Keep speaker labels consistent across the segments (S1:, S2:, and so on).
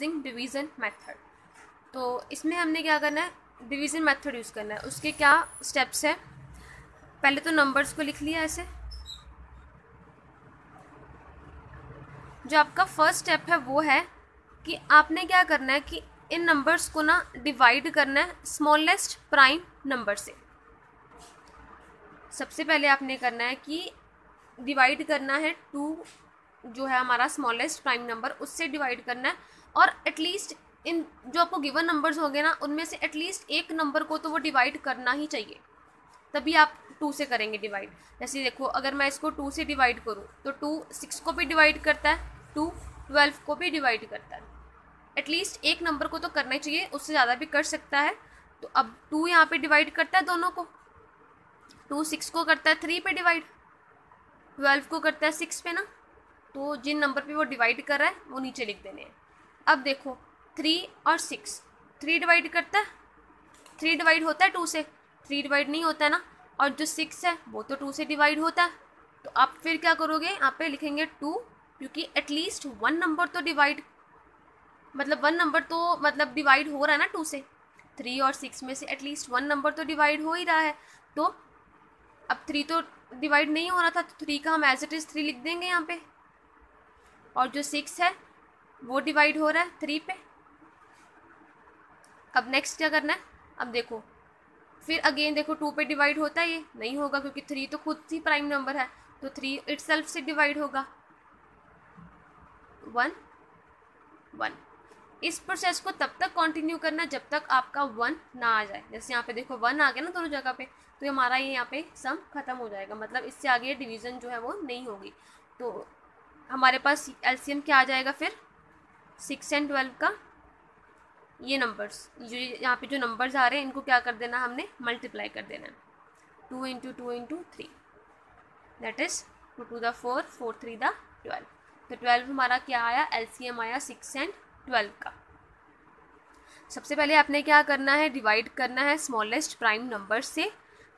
S1: Using division method. तो इसमें हमने क्या करना है, डिवीज़न मेथड यूज़ करना है। उसके क्या स्टेप्स है, पहले तो नंबर्स को लिख लिया ऐसे। जो आपका फर्स्ट स्टेप है वो है कि आपने क्या करना है कि इन नंबर्स को ना डिवाइड करना है स्मॉलेस्ट प्राइम नंबर से। सबसे पहले आपने करना है कि डिवाइड करना है 2 जो है हमारा स्मॉलेस्ट प्राइम नंबर, उससे डिवाइड करना है। और एटलीस्ट इन जो आपको गिवन नंबर्स होंगे ना, उनमें से एटलीस्ट एक नंबर को तो वो डिवाइड करना ही चाहिए, तभी आप 2 से करेंगे डिवाइड। जैसे देखो, अगर मैं इसको 2 से डिवाइड करूँ तो 2 6 को भी डिवाइड करता है, 2 12 को भी डिवाइड करता है। एटलीस्ट एक नंबर को तो करना ही चाहिए, उससे ज़्यादा भी कर सकता है। तो अब 2 यहाँ पे डिवाइड करता है दोनों को, 2 6 को करता है 3 पे डिवाइड, 12 को करता है 6 पे ना। तो जिन नंबर पे वो डिवाइड कर रहा है वो नीचे लिख देने हैं। अब देखो 3 और 6, 3 डिवाइड करता है, 3 डिवाइड होता है 2 से, 3 डिवाइड नहीं होता है ना। और जो 6 है वो तो 2 से डिवाइड होता है। तो आप फिर क्या करोगे, यहाँ पे लिखेंगे 2, क्योंकि एटलीस्ट 1 नंबर तो डिवाइड, मतलब 1 नंबर तो मतलब डिवाइड हो रहा है ना 2 से। 3 और 6 में से एटलीस्ट 1 नंबर तो डिवाइड हो ही रहा है। तो अब 3 तो डिवाइड नहीं हो रहा था, तो 3 का हम एज इट इज़ 3 लिख देंगे यहाँ पे। और जो 6 है वो डिवाइड हो रहा है 3 पे। अब नेक्स्ट क्या करना है, अब देखो फिर अगेन देखो 2 पे डिवाइड होता है, ये नहीं होगा क्योंकि 3 तो खुद ही प्राइम नंबर है। तो 3 इटसेल्फ से डिवाइड होगा 1 1। इस प्रोसेस को तब तक कंटिन्यू करना जब तक आपका 1 ना आ जाए। जैसे यहाँ पे देखो 1 आ गया ना दोनों जगह पे, तो हमारा ये यहाँ पे सम खत्म हो जाएगा, मतलब इससे आगे डिवीज़न जो है वो नहीं होगी। तो हमारे पास एलसीएम क्या आ जाएगा फिर, 6 एंड 12 का ये नंबर्स, जो यहाँ पे जो नंबर्स आ रहे हैं इनको क्या कर देना, हमने मल्टीप्लाई कर देना है। 2 into 2 into 3, that is 2 two the 4, 4 3 the 12। तो 12 हमारा क्या आया, एलसीएम आया 6 एंड 12 का। सबसे पहले आपने क्या करना है, डिवाइड करना है स्मॉलेस्ट प्राइम नंबर से,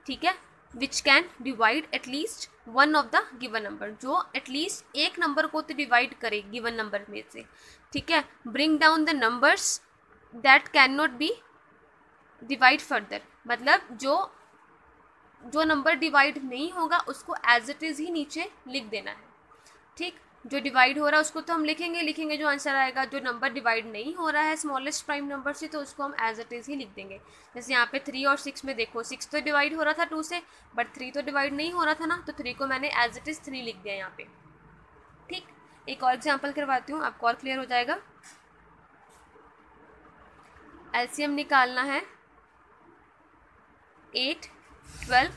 S1: ठीक है, which can divide at least 1 of the given number, जो एटलीस्ट एक नंबर को तो डिवाइड करे गिवन नंबर में से, ठीक है। Bring down the numbers that can not be divide further, मतलब जो नंबर डिवाइड नहीं होगा उसको एज इट इज़ ही नीचे लिख देना है, ठीक। जो डिवाइड हो रहा है उसको तो हम लिखेंगे जो आंसर आएगा। जो नंबर डिवाइड नहीं हो रहा है स्मॉलेस्ट प्राइम नंबर से, तो उसको हम एज इट इज़ ही लिख देंगे। जैसे यहाँ पे 3 और 6 में देखो, 6 तो डिवाइड हो रहा था 2 से, बट 3 तो डिवाइड नहीं हो रहा था ना, तो 3 को मैंने एज इट इज़ 3 लिख दिया यहाँ पे, ठीक। एक और एग्जाम्पल करवाती हूँ, आपको और क्लियर हो जाएगा। एलसीएम निकालना है 8, 12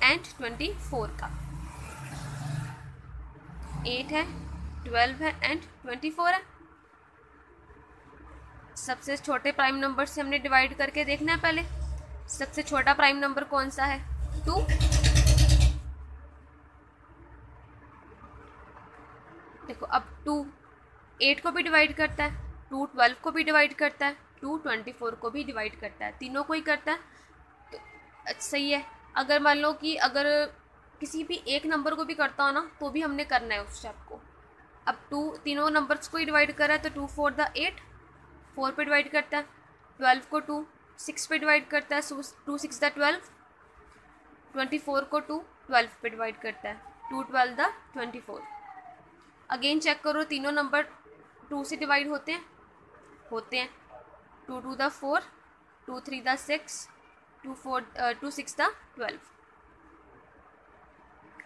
S1: एंड 24 का। 8 है, 12 है एंड 24 है। सबसे छोटे प्राइम नंबर से हमने डिवाइड करके देखना है पहले। सबसे छोटा प्राइम नंबर कौन सा है, 2। देखो अब 2 8 को भी डिवाइड करता है, 2 12 को भी डिवाइड करता है, 2 24 को भी डिवाइड करता है, तीनों को ही करता है। तो सही है। अगर मान लो कि अगर किसी भी एक नंबर को भी करता हो ना, तो भी हमने करना है उस स्टेप को। अब 2 तीनों नंबर्स को ही डिवाइड कर रहा है, तो 2 4 द 8, 4 पे डिवाइड करता है। 12 को 2 6 पे डिवाइड करता है, 2 6 द 12। 24 को 2 12 पे डिवाइड करता है, 2 12 द 24। अगेन चेक करो, तीनों नंबर 2 से डिवाइड होते हैं, 2 2 द 4, 2 3 द 6, 2 6 द 12।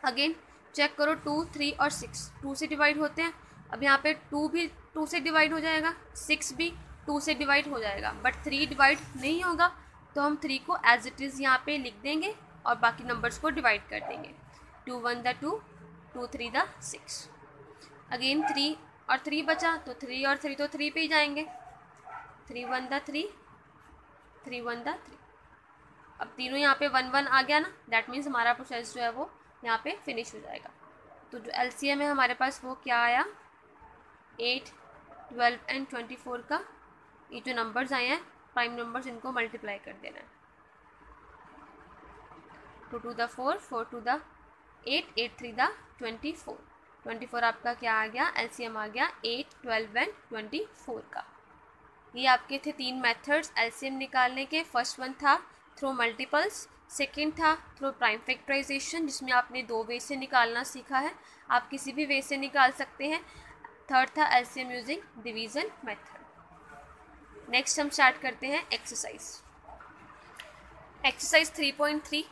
S1: अगेन चेक करो, 2 3 और 6 2 से डिवाइड होते हैं। अब यहाँ पे 2 भी 2 से डिवाइड हो जाएगा, 6 भी 2 से डिवाइड हो जाएगा, बट 3 डिवाइड नहीं होगा, तो हम 3 को एज इट इज़ यहाँ पे लिख देंगे और बाकी नंबर्स को डिवाइड कर देंगे। 2 1 द 2, 2 3 द 6। अगेन 3 और 3 बचा, तो 3 और 3 तो 3 पे ही जाएंगे। 3 1 द 3, 3 1 द 3। अब तीनों यहाँ पे 1 1 आ गया ना, दैट मीन्स हमारा प्रोसेस जो है वो यहाँ पे फिनिश हो जाएगा। तो जो एलसीएम है हमारे पास वो क्या आया, 8 12 एंड 24 का। ये जो नंबर्स आए हैं प्राइम नंबर्स, इनको मल्टीप्लाई कर देना है। 2 2 द 4, 4 2 द 8, 8 3 द 24। 24 आपका क्या आ गया, एलसीएम आ गया 8 12 एंड 24 का। ये आपके थे 3 मेथड्स एलसीएम निकालने के। फर्स्ट वन था थ्रू मल्टीपल्स, सेकेंड था थ्रू प्राइम फैक्टराइजेशन जिसमें आपने 2 वे से निकालना सीखा है, आप किसी भी वे से निकाल सकते हैं। थर्ड था LCM using division method. Next हम स्टार्ट करते हैं एक्सरसाइज। एक्सरसाइज 3.3।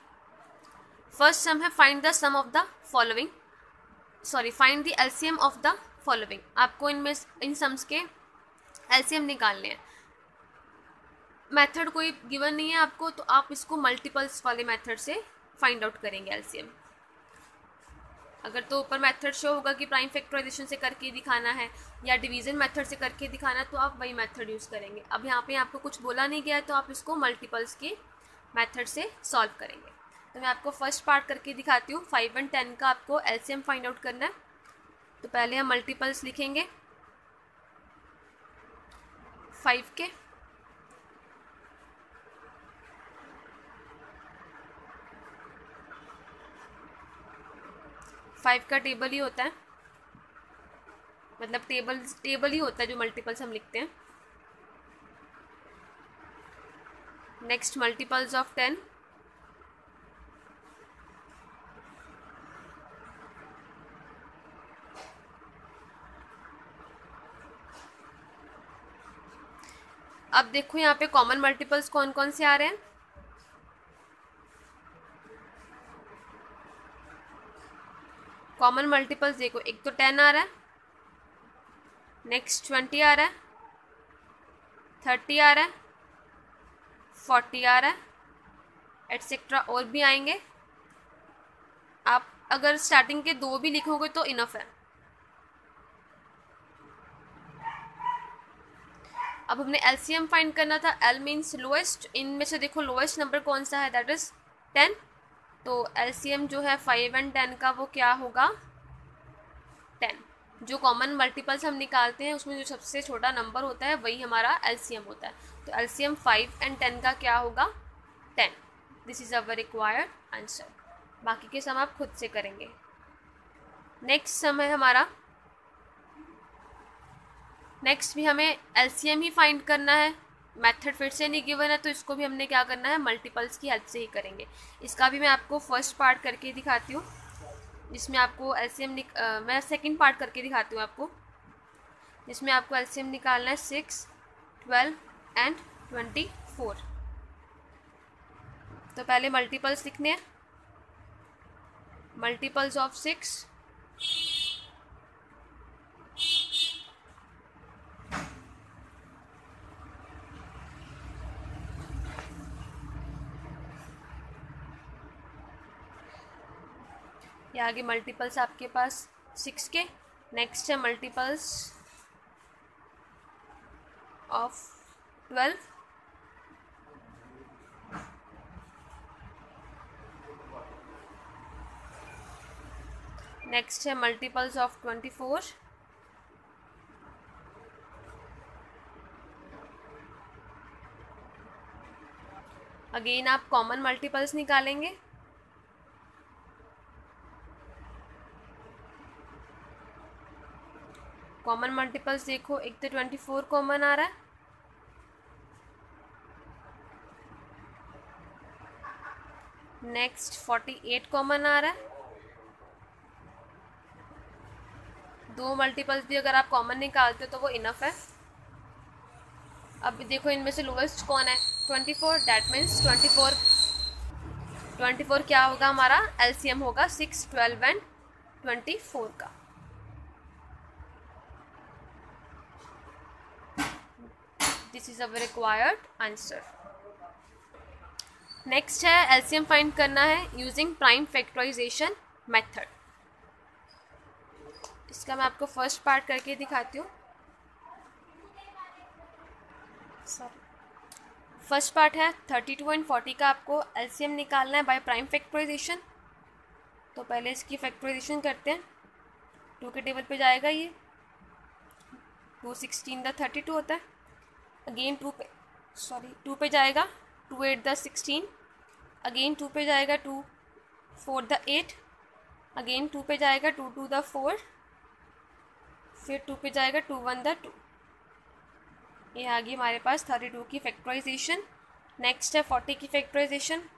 S1: फर्स्ट सम है find the sum of the following, sorry find the LCM of the following. आपको इनमें इन सम्स के एलसीएम निकालने हैं। मेथड कोई गिवन नहीं है आपको, तो आप इसको मल्टीपल्स वाले मेथड से फाइंड आउट करेंगे एलसीएम। अगर तो ऊपर मेथड शो होगा कि प्राइम फैक्टराइजेशन से करके दिखाना है या डिवीजन मेथड से करके दिखाना है, तो आप वही मेथड यूज़ करेंगे। अब यहाँ पे आपको कुछ बोला नहीं गया है, तो आप इसको मल्टीपल्स के मेथड से सॉल्व करेंगे। तो मैं आपको फर्स्ट पार्ट करके दिखाती हूँ। 5 और 10 का आपको एलसीएम फाइंड आउट करना है। तो पहले हम मल्टीपल्स लिखेंगे 5 के। फाइव का टेबल ही होता है, मतलब टेबल ही होता है जो मल्टीपल्स हम लिखते हैं। नेक्स्ट मल्टीपल्स ऑफ 10, अब देखो यहाँ पे कॉमन मल्टीपल्स कौन कौन से आ रहे हैं। कॉमन मल्टीपल्स देखो, एक तो 10 आ रहा है, नेक्स्ट 20 आ रहा है, 30 आ रहा है, 40 आ रहा है, एटसेट्रा और भी आएंगे। आप अगर स्टार्टिंग के 2 भी लिखोगे तो इनफ है। अब हमने एलसीएम फाइंड करना था। एल मीन्स लोएस्ट, इनमें से देखो लोएस्ट नंबर कौन सा है, दैट इज 10। तो एलसीएम जो है 5 और 10 का वो क्या होगा, 10। जो कॉमन मल्टीपल्स हम निकालते हैं उसमें जो सबसे छोटा नंबर होता है वही हमारा एलसीएम होता है। तो एलसीएम 5 और 10 का क्या होगा, 10। This is our required answer. बाकी के सम आप खुद से करेंगे। नेक्स्ट सम है हमारा, नेक्स्ट भी हमें एलसीएम ही फाइंड करना है। मेथड फिर से नहीं गिवन है, तो इसको भी हमने क्या करना है, मल्टीपल्स की हेल्प से ही करेंगे। इसका भी मैं आपको फर्स्ट पार्ट करके दिखाती हूँ, जिसमें आपको एलसीएम मैं सेकंड पार्ट करके दिखाती हूँ आपको, जिसमें आपको एलसीएम निकालना है 6, 12 एंड 24। तो पहले मल्टीपल्स लिखने हैं। मल्टीपल्स ऑफ 6, ये आगे मल्टीपल्स आपके पास 6 के। नेक्स्ट है मल्टीपल्स ऑफ 12, नेक्स्ट है मल्टीपल्स ऑफ 24, अगेन आप कॉमन मल्टीपल्स निकालेंगे। कॉमन मल्टीपल्स देखो, एक तो 24 कॉमन आ रहा है, नेक्स्ट 48 कॉमन आ रहा है। 2 मल्टीपल्स भी अगर आप कॉमन निकालते हो तो वो इनफ है। अब देखो इनमें से लोवेस्ट कौन है, 24, दैट मीन्स 24 क्या होगा हमारा, एलसीएम होगा 6, 12 एंड 24 का। This is our required answer. Next है एलसीएम फाइंड करना है यूजिंग प्राइम फैक्टराइजेशन मेथड। इसका मैं आपको फर्स्ट पार्ट करके दिखाती हूँ। फर्स्ट पार्ट है 32 एंड 40 का, आपको एलसीएम निकालना है बाय प्राइम फैक्टराइजेशन। तो पहले इसकी फैक्टराइजेशन करते हैं। 2 के टेबल पे जाएगा ये, 2 16 द 32 होता है। अगेन 2 पे जाएगा, 2 8 द 16, अगेन 2 पे जाएगा, 2 4 द 8, अगेन 2 पे जाएगा, 2 2 द 4, फिर 2 पे जाएगा, 2 1 द 2। ये आ गई हमारे पास 32 की फैक्टराइजेशन। नेक्स्ट है 40 की फैक्टराइजेशन।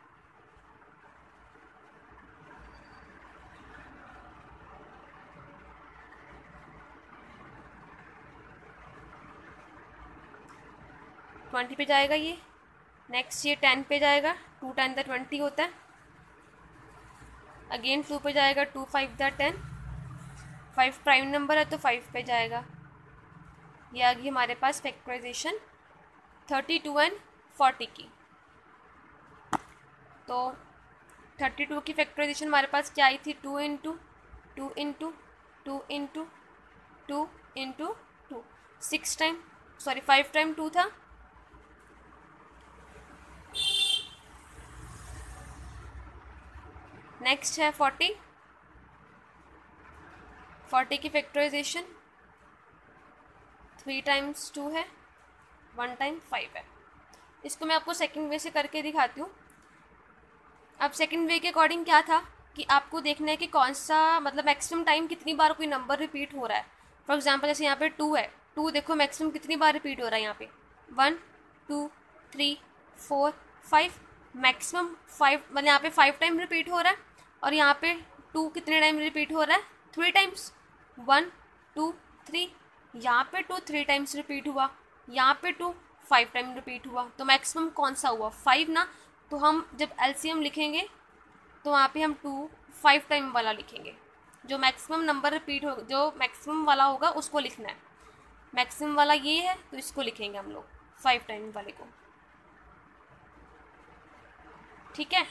S1: ट्वेंटी पे जाएगा ये। नेक्स्ट ये 10 पे जाएगा, 2 10 द 20 होता है। अगेन 2 पे जाएगा, 2 5 द 10। 5 प्राइम नंबर है तो 5 पे जाएगा। ये आ गई हमारे पास फैक्टराइजेशन 32 एंड 40 की। तो 32 की फैक्टराइजेशन हमारे पास क्या आई थी, 2 into 2 into 2 into 2 into 2, 6 time, sorry 5 time 2 था। नेक्स्ट है 40 की फैक्टराइजेशन 3 टाइम्स 2 है, 1 टाइम 5 है। इसको मैं आपको सेकंड वे से करके दिखाती हूँ। अब सेकंड वे के अकॉर्डिंग क्या था कि आपको देखना है कि कौन सा मतलब मैक्सिमम टाइम कितनी बार कोई नंबर रिपीट हो रहा है। फॉर एग्जांपल जैसे यहाँ पे 2 है, 2 देखो मैक्सिमम कितनी बार रिपीट हो रहा है यहाँ पे, 1 2 3 4 5, मैक्सिमम 5, मतलब यहाँ पे 5 टाइम रिपीट हो रहा है। और यहाँ पे 2 कितने टाइम रिपीट हो रहा है, 3 टाइम्स, 1 2 3। यहाँ पे 2 3 टाइम्स रिपीट हुआ, यहाँ पे 2 5 टाइम रिपीट हुआ। तो मैक्सिमम कौन सा हुआ, 5 ना। तो हम जब एलसीएम लिखेंगे तो वहाँ पे हम 2 5 टाइम वाला लिखेंगे। जो मैक्सिमम नंबर रिपीट हो, जो मैक्सिमम वाला होगा उसको लिखना है। मैक्सिमम वाला ये है तो इसको लिखेंगे हम लोग 5 टाइम वाले को, ठीक है।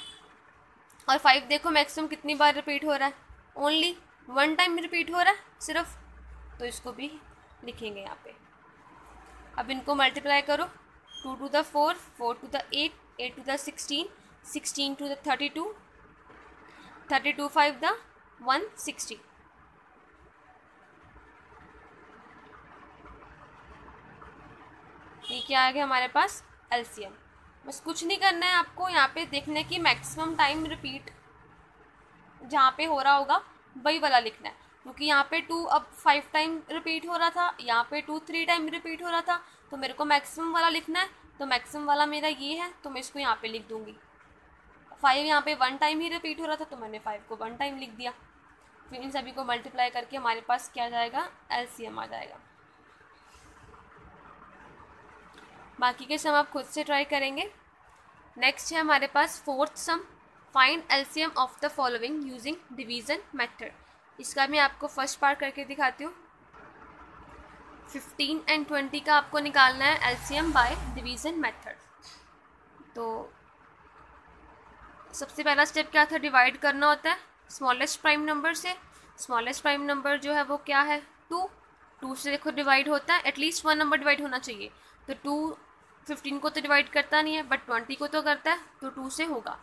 S1: और 5 देखो मैक्सिमम कितनी बार रिपीट हो रहा है, ओनली 1 टाइम रिपीट हो रहा है सिर्फ, तो इसको भी लिखेंगे यहाँ पे। अब इनको मल्टीप्लाई करो, 2 two the 4, 4 two the 8, 8 two the 16, 16 two the 32, 32 5 the 160। ये क्या आ गया हमारे पास, एलसीएम। बस कुछ नहीं करना है आपको, यहाँ पे देखना है कि मैक्सिमम टाइम रिपीट जहाँ पे हो रहा होगा वही वाला लिखना है। क्योंकि यहाँ पे 2 अब 5 टाइम रिपीट हो रहा था, यहाँ पे 2 3 टाइम रिपीट हो रहा था, तो मेरे को मैक्सिमम वाला लिखना है। तो मैक्सिमम वाला मेरा ये है तो मैं इसको यहाँ पे लिख दूँगी। 5 यहाँ पे 1 टाइम ही रिपीट हो रहा था तो मैंने 5 को 1 टाइम लिख दिया। फिर इन सभी को मल्टीप्लाई करके हमारे पास क्या जाएगा, एलसीएम आ जाएगा। बाकी के सम आप खुद से ट्राई करेंगे। नेक्स्ट है हमारे पास fourth sum, find LCM of the following using division method. इसका मैं आपको फर्स्ट पार्ट करके दिखाती हूँ। 15 एंड 20 का आपको निकालना है एलसीएम बाय डिवीजन मेथड। तो सबसे पहला स्टेप क्या था, डिवाइड करना होता है स्मॉलेस्ट प्राइम नंबर से। स्मॉलेस्ट प्राइम नंबर जो है वो क्या है, 2 से देखो डिवाइड होता है, एटलीस्ट 1 नंबर डिवाइड होना चाहिए। तो 2 15 को तो डिवाइड करता नहीं है बट 20 को तो करता है, तो 2 से होगा।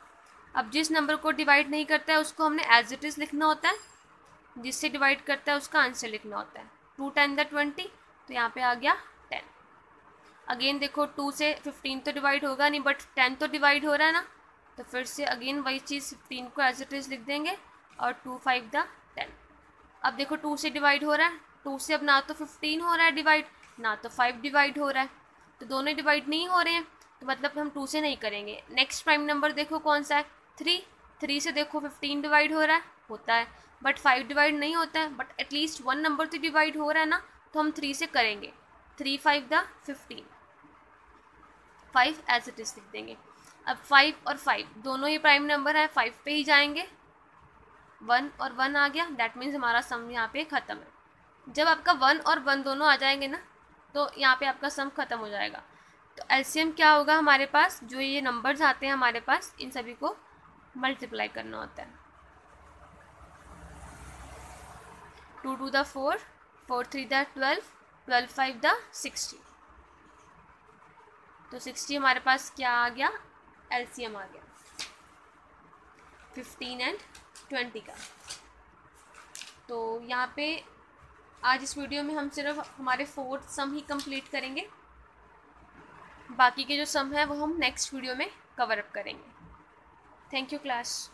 S1: अब जिस नंबर को डिवाइड नहीं करता है उसको हमने एज इट इज़ लिखना होता है, जिससे डिवाइड करता है उसका आंसर लिखना होता है। 2 10 द 20, तो यहाँ पे आ गया 10। अगेन देखो 2 से 15 तो डिवाइड होगा नहीं बट 10 तो डिवाइड हो रहा है ना, तो फिर से अगेन वही चीज़ 15 को एज इट इज़ लिख देंगे और 2 5 द 10। अब देखो 2 से डिवाइड हो रहा है, 2 से अब ना तो 15 हो रहा है डिवाइड, ना तो 5 डिवाइड हो रहा है, तो दोनों डिवाइड नहीं हो रहे हैं, तो मतलब हम 2 से नहीं करेंगे। नेक्स्ट प्राइम नंबर देखो कौन सा है, 3 से देखो 15 डिवाइड हो रहा है, होता है, बट 5 डिवाइड नहीं होता है, बट एटलीस्ट 1 नंबर तो डिवाइड हो रहा है ना, तो हम 3 से करेंगे। 3 5 द 15, 5 एज इट इज लिख देंगे। अब 5 और 5 दोनों ही प्राइम नंबर है, 5 पे ही जाएंगे, 1 और 1 आ गया, दैट मीन्स हमारा सम यहाँ पे ख़त्म है। जब आपका 1 और 1 दोनों आ जाएंगे ना, तो यहाँ पे आपका सम ख़त्म हो जाएगा। तो एलसीएम क्या होगा हमारे पास, जो ये नंबर्स आते हैं हमारे पास, इन सभी को मल्टीप्लाई करना होता है। 2 2 द 4, 4 3 द 12, 12 5 द 60। तो 60 हमारे पास क्या आ गया, एलसीएम आ गया 15 एंड 20 का। तो यहाँ पे आज इस वीडियो में हम सिर्फ हमारे 4th सम ही कंप्लीट करेंगे, बाकी के जो सम है वो हम नेक्स्ट वीडियो में कवर अप करेंगे। Thank you class.